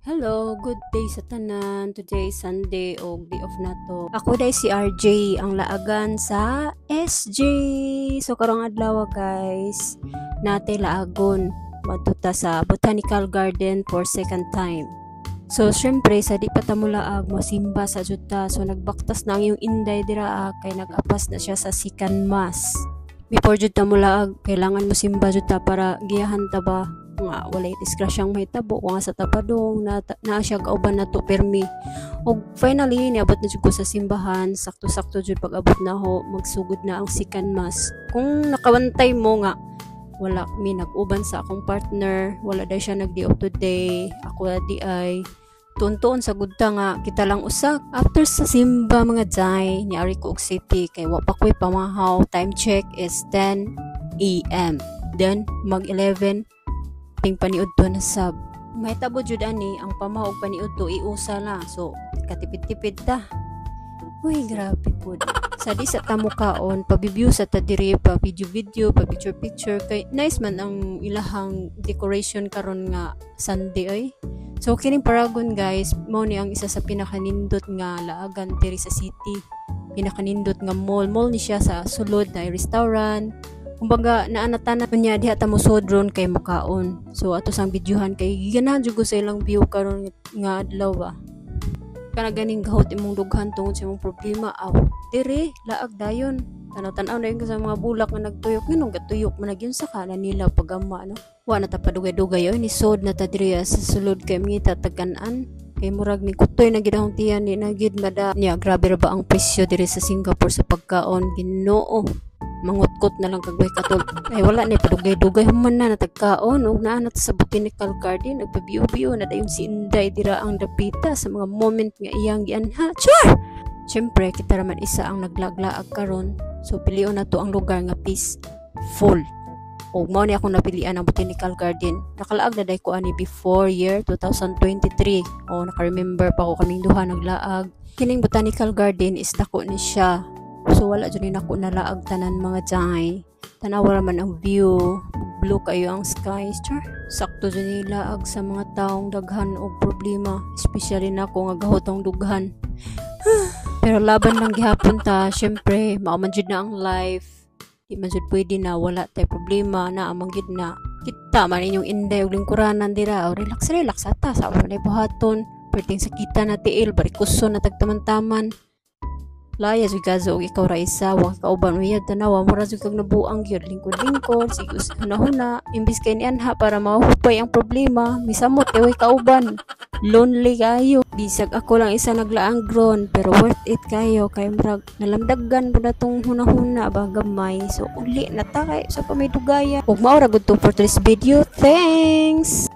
Hello, good day sa tanan. Today is Sunday o day off na to. Ako day si RJ, ang laagan sa SJ. So karong adlaw guys, nate laagon madto sa Botanical Garden for second time. So syempre sa di pa ta mo laag mo simba sa juta. So nagbaktas na ang yung inday dira kay nag-apas na siya sa second mass. Before jud ta mo laag, kailangan mo simba juta para giyahan ta ba nga walay disgrasyang mahitabo kung sa tapadong na siya kauban na to permi. Og finally niabot na jud ko sa simbahan, sakto-sakto jud pag abot na ho magsugod na ang second mass. Kung nakawantay mo nga wala mi nag-uban sa akong partner, wala day siya nag-day off today, ako di ay tuntuon sa gudta nga kita lang usak. After sa simba mga jay ni ari ko og city kay wa pa koy pamahaw. Time check is 10 AM, then mag 11 ting paniud to na sab. May tabo jud ani ang pamahog paniud to iusa la. So katipid-tipid ta. Uy, grabe pud. Sa di sa tamukaon, pa-view sa ta diri, pa video, pa picture kay nice man ang ilahang decoration karon nga Sunday ay. So kining paragon guys, mao ni ang isa sa pinakanindot nga laagan diri sa city. Pinakanindot nga mall ni siya sa sulod na restaurant. Kumbaga naanatanan niya diha ta mo sodron kay makaon. So ato sang videohan kay ganahan jud ko sa ilang view karon nga adlaw ba. Kana ganing gahot imong dughan tungod sa imong problema aw. Dire laag dayon. Tanaw-tanaw na yun sa mga bulak nga nagtuyok. Nginong gatuyok man nagyun sa kana nila pagama no. Wa na ta padugay-dugay ni sod na ta dire sa sulod kay mga tatagan-an. Kay murag ni kutoy na gidahong tiyan ni nagid mada niya. Grabe ra ba ang presyo dire sa Singapore sa pagkaon? Ginoo. Mangutkot na lang kagway katol. Ay wala na padugay-dugay human na natagkaon ug naa na sa Botanical Garden nagpabiyo-biyo na dayon si Inday dira ang dapita sa mga moment nga iyang gianha. Char! Siyempre kita raman isa ang naglaglaag karon. So pilion na to ang lugar nga peaceful. Og mao ni akong napilian ang Botanical Garden. Nakalaag na day ko ani before year 2023. O naka-remember pa ko kaming duha naglaag. Kining Botanical Garden is dako ni siya. So wala dyan din ako nalaag tanan mga jay. Tanawa raman ang view. Blue kayo ang skies. Char. Sakto dyan nilaag sa mga taong daghan o problema. Especially na ako nga gahotong dughan. Pero laban lang gihapon ta. Siyempre, maumanjud na ang life. Di man jud pwede na wala tay problema na amanggid na. Kita man inyong inday og lingkuranan dira. O relax ata. Sa man ay buhaton. Perting sakita na tiil. Barikuson na tagtaman-taman. Laya jud gazo og ikaw ra isa wa ka uban uyab tanawa mo ra jud kag nabuang gyud lingkod sigus hunahuna imbis kay ni anha para mahupay ang problema misamot kay way kauban lonely kayo bisag ako lang isa naglaang grown pero worth it kayo kay murag nalamdagan pud atong hunahuna ba gamay so uli na ta kay sa pamay dugaya ug mao ra gud to for this video. Thanks.